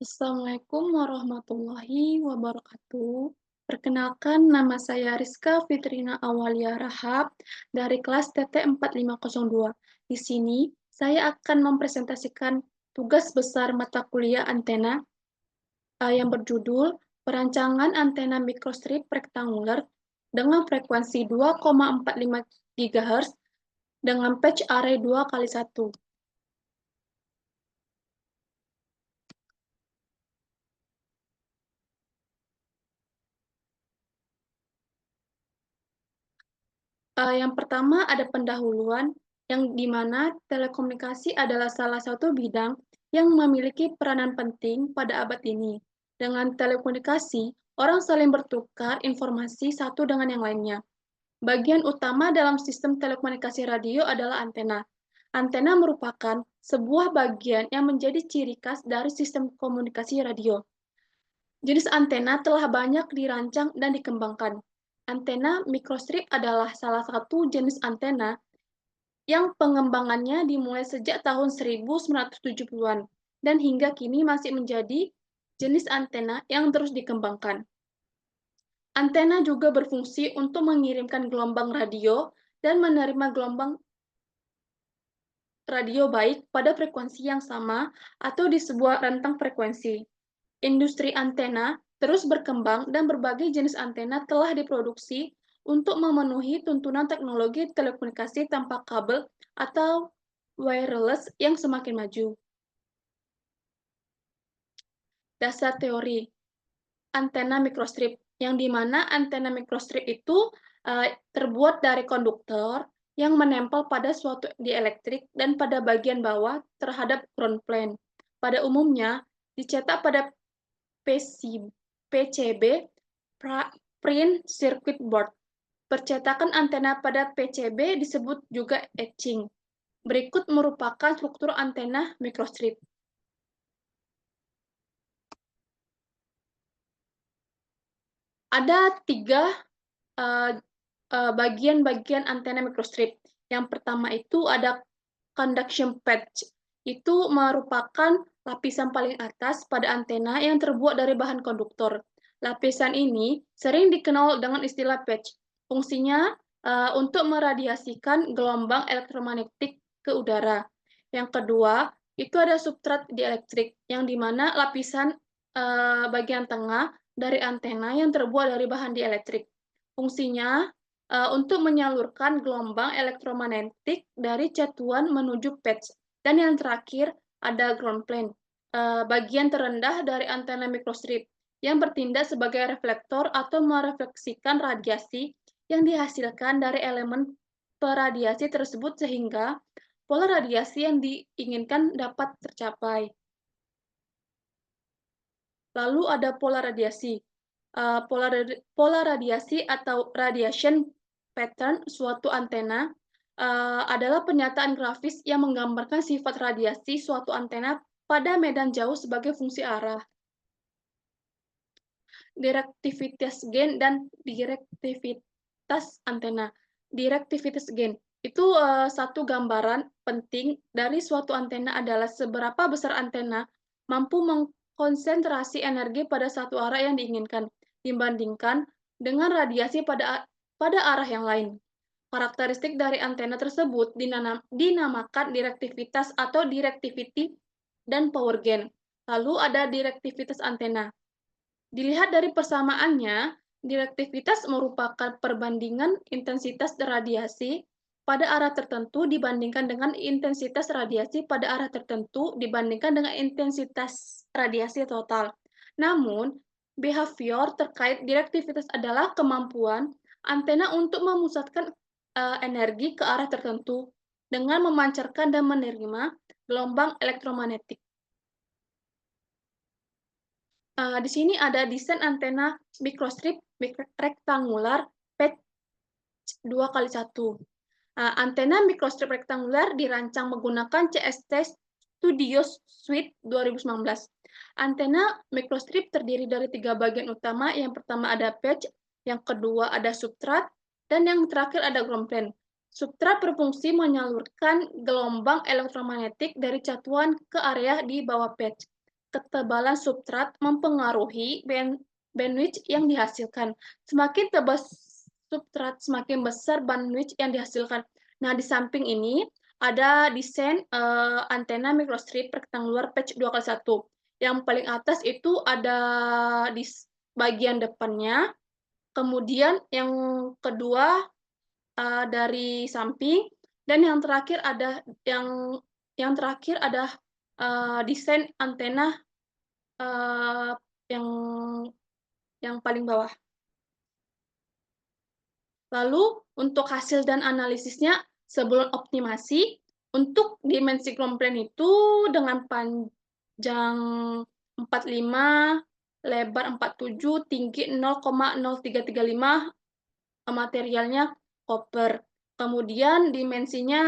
Assalamualaikum warahmatullahi wabarakatuh. Perkenalkan, nama saya Rizka Fitrina Awalia Rahab dari kelas TT 4502. Di sini, saya akan mempresentasikan tugas besar mata kuliah antena yang berjudul Perancangan Antena Mikrostrip Rektanguler dengan frekuensi 2,45 GHz dengan patch array 2x1. Yang pertama ada pendahuluan, yang di mana telekomunikasi adalah salah satu bidang yang memiliki peranan penting pada abad ini. Dengan telekomunikasi, orang saling bertukar informasi satu dengan yang lainnya. Bagian utama dalam sistem telekomunikasi radio adalah antena. Antena merupakan sebuah bagian yang menjadi ciri khas dari sistem komunikasi radio. Jenis antena telah banyak dirancang dan dikembangkan. Antena mikrostrip adalah salah satu jenis antena yang pengembangannya dimulai sejak tahun 1970-an dan hingga kini masih menjadi jenis antena yang terus dikembangkan. Antena juga berfungsi untuk mengirimkan gelombang radio dan menerima gelombang radio baik pada frekuensi yang sama atau di sebuah rentang frekuensi. Industri antena terus berkembang dan berbagai jenis antena telah diproduksi untuk memenuhi tuntunan teknologi telekomunikasi tanpa kabel atau wireless yang semakin maju. Dasar teori antena mikrostrip, yang dimana antena mikrostrip itu terbuat dari konduktor yang menempel pada suatu dielektrik dan pada bagian bawah terhadap ground plane. Pada umumnya dicetak pada PCB print circuit board. Percetakan antena pada PCB disebut juga etching. Berikut merupakan struktur antena mikrostrip. Ada tiga bagian-bagian antena mikrostrip. Yang pertama itu ada conduction patch. Itu merupakan lapisan paling atas pada antena yang terbuat dari bahan konduktor. Lapisan ini sering dikenal dengan istilah patch. Fungsinya untuk meradiasikan gelombang elektromagnetik ke udara. Yang kedua, itu ada substrat dielektrik, yang dimana lapisan bagian tengah dari antena yang terbuat dari bahan dielektrik. Fungsinya untuk menyalurkan gelombang elektromagnetik dari catuan menuju patch. Dan yang terakhir ada ground plane, bagian terendah dari antena mikrostrip yang bertindak sebagai reflektor atau merefleksikan radiasi yang dihasilkan dari elemen peradiasi tersebut sehingga pola radiasi yang diinginkan dapat tercapai. Lalu ada pola radiasi. Pola radiasi atau radiation pattern suatu antena adalah pernyataan grafis yang menggambarkan sifat radiasi suatu antena pada medan jauh sebagai fungsi arah. Direktivitas gain dan direktivitas antena. Direktivitas gain itu satu gambaran penting dari suatu antena adalah seberapa besar antena mampu mengkonsentrasi energi pada satu arah yang diinginkan dibandingkan dengan radiasi pada arah yang lain. Karakteristik dari antena tersebut dinamakan direktivitas atau directivity dan power gain. Lalu ada direktivitas antena. Dilihat dari persamaannya, direktivitas merupakan perbandingan intensitas radiasi pada arah tertentu dibandingkan dengan intensitas radiasi pada arah tertentu dibandingkan dengan intensitas radiasi total. Namun, behavior terkait direktivitas adalah kemampuan antena untuk memusatkan energi ke arah tertentu dengan memancarkan dan menerima gelombang elektromagnetik. Di sini ada desain antena mikrostrip rektangular patch 2x1. Antena mikrostrip rektangular dirancang menggunakan CST Studio Suite 2019. Antena mikrostrip terdiri dari tiga bagian utama. Yang pertama ada patch, yang kedua ada substrat, dan yang terakhir ada ground plane. Substrat berfungsi menyalurkan gelombang elektromagnetik dari catuan ke area di bawah patch. ketebalan substrat mempengaruhi bandwidth yang dihasilkan. Semakin tebal substrat, semakin besar bandwidth yang dihasilkan. Nah, di samping ini ada desain antena microstrip perketang luar patch 2x1. Yang paling atas itu ada di bagian depannya, kemudian yang kedua dari samping, dan yang terakhir ada desain antena yang paling bawah. Lalu untuk hasil dan analisisnya sebelum optimasi, untuk dimensi ground itu dengan panjang 45, lebar 47, tinggi 0,0335, materialnya koper. Kemudian dimensinya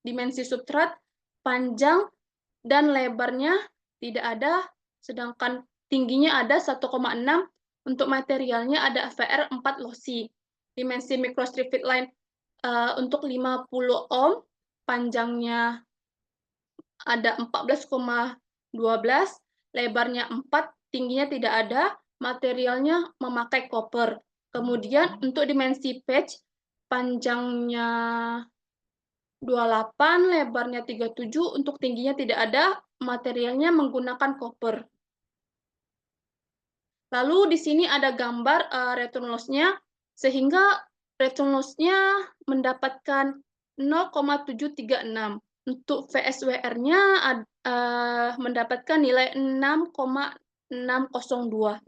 dimensi substrat, panjang dan lebarnya tidak ada, sedangkan tingginya ada 1,6. Untuk materialnya ada VR4 lossy. Dimensi microstrip fit line untuk 50 ohm, panjangnya ada 14,12, lebarnya 4, tingginya tidak ada, materialnya memakai koper. Kemudian untuk dimensi patch, panjangnya 28, lebarnya 37, untuk tingginya tidak ada, materialnya menggunakan koper. Lalu di sini ada gambar return loss-nya, sehingga return loss-nya mendapatkan 0,736. Untuk VSWR-nya mendapatkan nilai 6,602.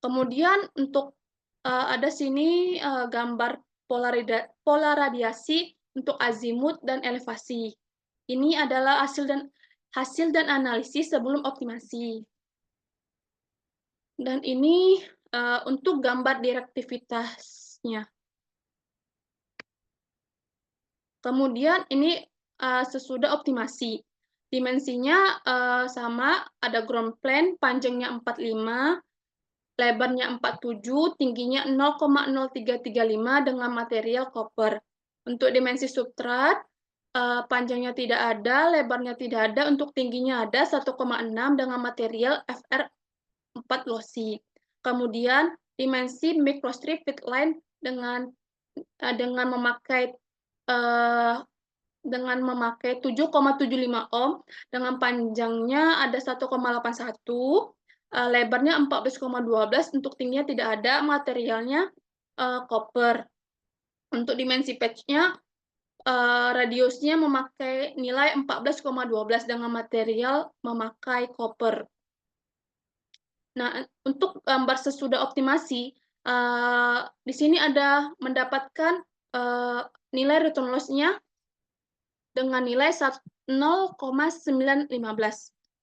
Kemudian untuk ada sini gambar polaradiasi untuk azimut dan elevasi. Ini adalah hasil dan analisis sebelum optimasi. Dan ini untuk gambar direktivitasnya. Kemudian ini sesudah optimasi. Dimensinya sama, ada ground plane, panjangnya 45, lebarnya 47, tingginya 0,0335 dengan material koper. Untuk dimensi substrat, panjangnya tidak ada, lebarnya tidak ada, untuk tingginya ada 1,6 dengan material FR4 lossy. Kemudian dimensi microstrip fit line dengan memakai 7,75 ohm dengan panjangnya ada 1,81, lebarnya 14,12, untuk tingginya tidak ada, materialnya koper. Untuk dimensi patch-nya radiusnya memakai nilai 14,12 dengan material memakai koper. Nah, untuk gambar sesudah optimasi, di sini ada mendapatkan nilai return loss-nya dengan nilai 0,915.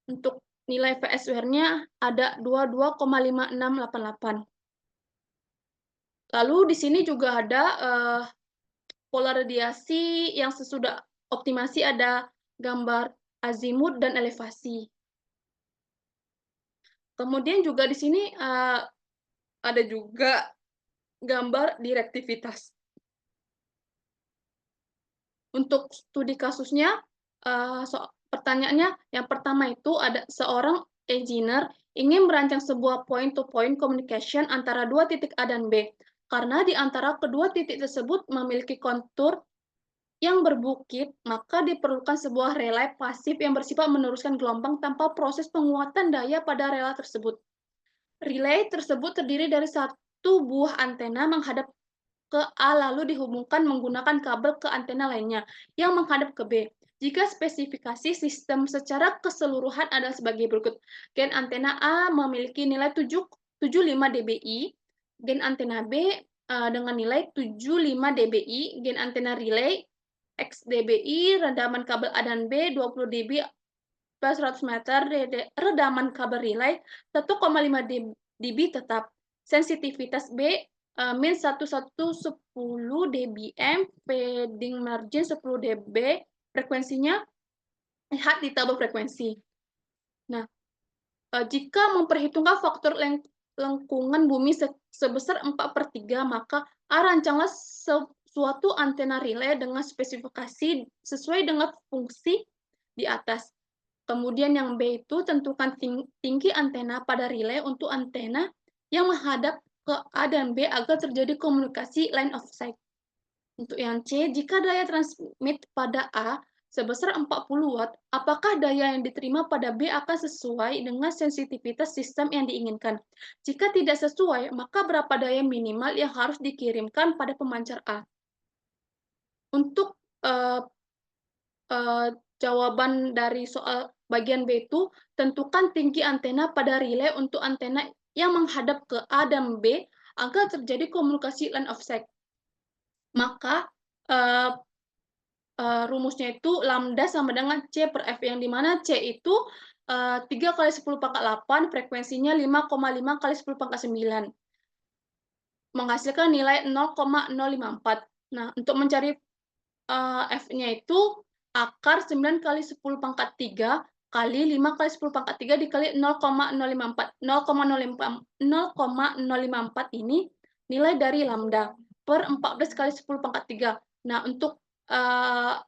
Untuk nilai VSWR-nya ada 22,5688. Lalu di sini juga ada pola radiasi yang sesudah optimasi, ada gambar azimut dan elevasi. Kemudian juga di sini ada juga gambar direktivitas. Untuk studi kasusnya, pertanyaannya yang pertama itu ada seorang engineer ingin merancang sebuah point-to-point communication antara dua titik A dan B. Karena di antara kedua titik tersebut memiliki kontur yang berbukit, maka diperlukan sebuah relay pasif yang bersifat meneruskan gelombang tanpa proses penguatan daya pada relay tersebut. Relay tersebut terdiri dari satu buah antena menghadap ke A lalu dihubungkan menggunakan kabel ke antena lainnya yang menghadap ke B. Jika spesifikasi sistem secara keseluruhan adalah sebagai berikut. Gen antena A memiliki nilai 75 dBi, gen antena B dengan nilai 75 dBi, gen antena relay X dBi, redaman kabel A dan B 20 dB per 100 meter, redaman kabel relay 1,5 dB tetap. Sensitivitas B min 1110 dBm, fading margin 10 dB, frekuensinya lihat di tabel frekuensi. Nah, jika memperhitungkan faktor lengkungan bumi sebesar 4/3, maka rancanglah suatu antena relay dengan spesifikasi sesuai dengan fungsi di atas. Kemudian yang B itu tentukan tinggi antena pada relay untuk antena yang menghadap ke A dan B agar terjadi komunikasi line of sight. Untuk yang C, jika daya transmit pada A sebesar 40 watt, apakah daya yang diterima pada B akan sesuai dengan sensitivitas sistem yang diinginkan? Jika tidak sesuai, maka berapa daya minimal yang harus dikirimkan pada pemancar A? Untuk jawaban dari soal bagian B itu, tentukan tinggi antena pada relay untuk antena yang menghadap ke A dan B agar terjadi komunikasi line of sight. Maka rumusnya itu lambda sama dengan C per F, yang dimana C itu 3 kali 10 pangkat 8, frekuensinya 5,5 kali 10 pangkat 9, menghasilkan nilai 0,054. Nah, untuk mencari F-nya itu akar 9 kali 10 pangkat 3 kali 5 kali 10 pangkat 3 dikali 0,054. 0,054 ini nilai dari lambda per 14 kali 10 pangkat 3. Nah, untuk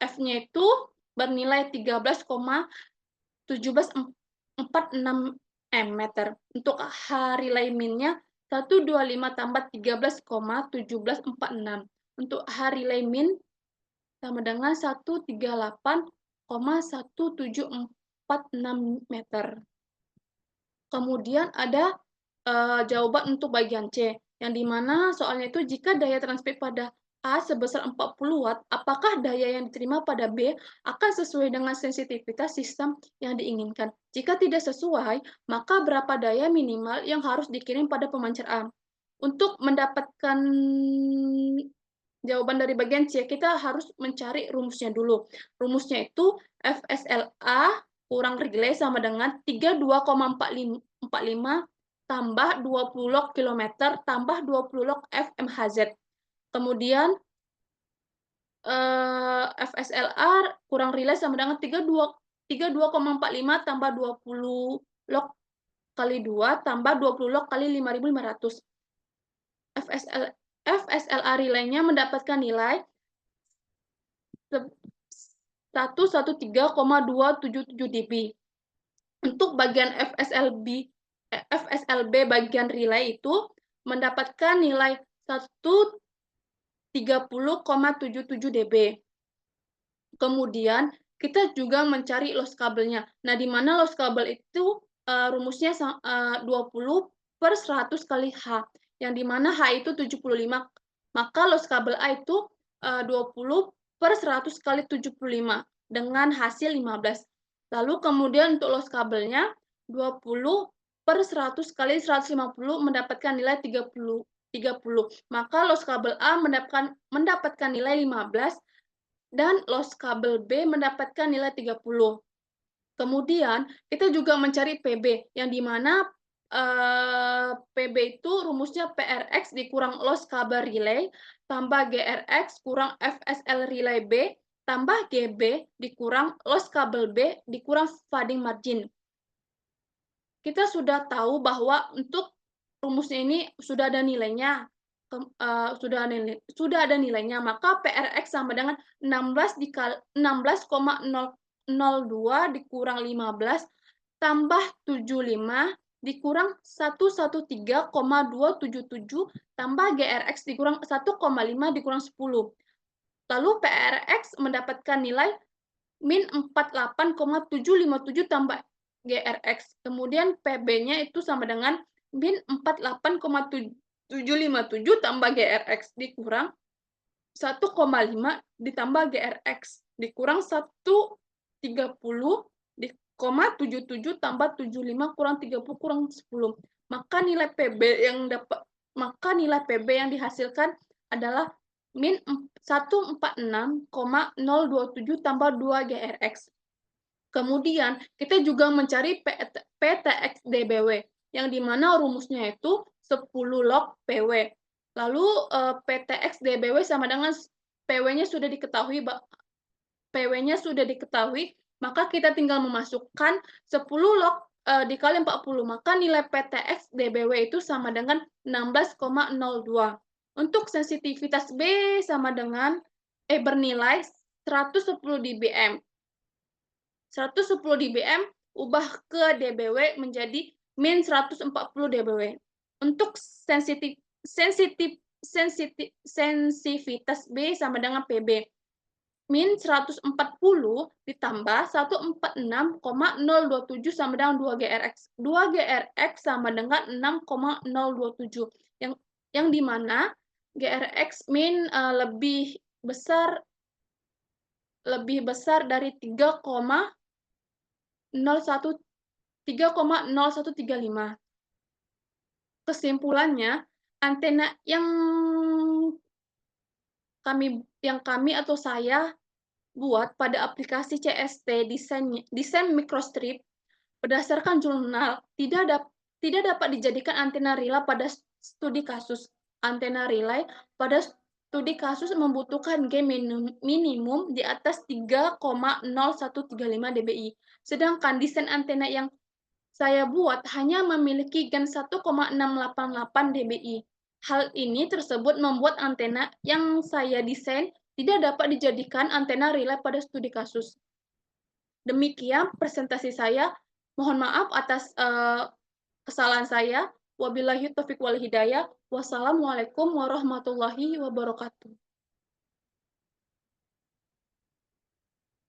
F-nya itu bernilai 13,1746 meter. Untuk H relay min-nya 125 tambah 13,1746. Untuk H relay min sama dengan 138,1746 meter. Kemudian ada jawaban untuk bagian C, yang dimana soalnya itu jika daya transmit pada A sebesar 40 watt, apakah daya yang diterima pada B akan sesuai dengan sensitivitas sistem yang diinginkan? Jika tidak sesuai, maka berapa daya minimal yang harus dikirim pada pemancar A? Untuk mendapatkan jawaban dari bagian C, kita harus mencari rumusnya dulu. Rumusnya itu FSLA kurang relay sama dengan 32,45 tambah 20 log kilometer tambah 20 log FMHZ. Kemudian FSLR kurang relay sama dengan 32,45 tambah 20 log kali 2 tambah 20 log kali 5.500. FSLR relay-nya mendapatkan nilai 113,277 dB. Untuk bagian FSLB bagian relay itu mendapatkan nilai 130,77 dB. Kemudian kita juga mencari loss kabelnya. Nah, di mana loss kabel itu rumusnya 20 per 100 kali H, yang di mana H itu 75. Maka loss kabel A itu 20 per 100 kali 75 dengan hasil 15. Lalu kemudian untuk loss kabelnya 20 per 100 kali 150 mendapatkan nilai 30. Maka loss kabel A mendapatkan nilai 15 dan loss kabel B mendapatkan nilai 30. Kemudian kita juga mencari PB, yang dimana PB itu rumusnya PRX dikurang loss kabel relay tambah GRX kurang FSL relay B tambah GB dikurang loss kabel B dikurang fading margin. Kita sudah tahu bahwa untuk rumusnya ini sudah ada nilainya. Sudah ada nilainya, maka PRX sama dengan 16,002 dikurang 15 tambah 75 dikurang 113,277 tambah GRX dikurang 1,5 dikurang 10. Lalu PRX mendapatkan nilai min 48,757 tambah GRX. Kemudian PB-nya itu sama dengan min 48,757 tambah GRX dikurang 1,5 ditambah GRX dikurang 130 77 tambah 75 kurang 30 kurang 10. Maka nilai PB yang dihasilkan adalah min 146,027 tambah 2 GRX. Kemudian kita juga mencari PTX DBW, yang dimana rumusnya itu 10 log PW. Lalu PTX DBW sama dengan PW-nya sudah diketahui, maka kita tinggal memasukkan 10 log dikali 40, maka nilai PTX DBW itu sama dengan 16,02. Untuk sensitivitas B sama dengan bernilai 110 dBm. 110 dBm ubah ke dBW menjadi min 140 dBW. Untuk sensitivitas B sama dengan PB. Min 140 ditambah 146,027 sama dengan 2 GRX. 2 GRX sama dengan 6,027. Yang dimana GRX min lebih besar dari 3,0135. Kesimpulannya, antena yang kami atau saya buat pada aplikasi CST desain microstrip berdasarkan jurnal tidak dapat dijadikan antena relay pada studi kasus. Antena relay pada studi kasus membutuhkan gain minimum di atas 3,0135 dBi. Sedangkan desain antena yang saya buat hanya memiliki gain 1,688 dBi. Hal ini tersebut membuat antena yang saya desain tidak dapat dijadikan antena relay pada studi kasus. Demikian presentasi saya. Mohon maaf atas kesalahan saya. Wabillahi taufiq wal hidayah. Wassalamualaikum warahmatullahi wabarakatuh.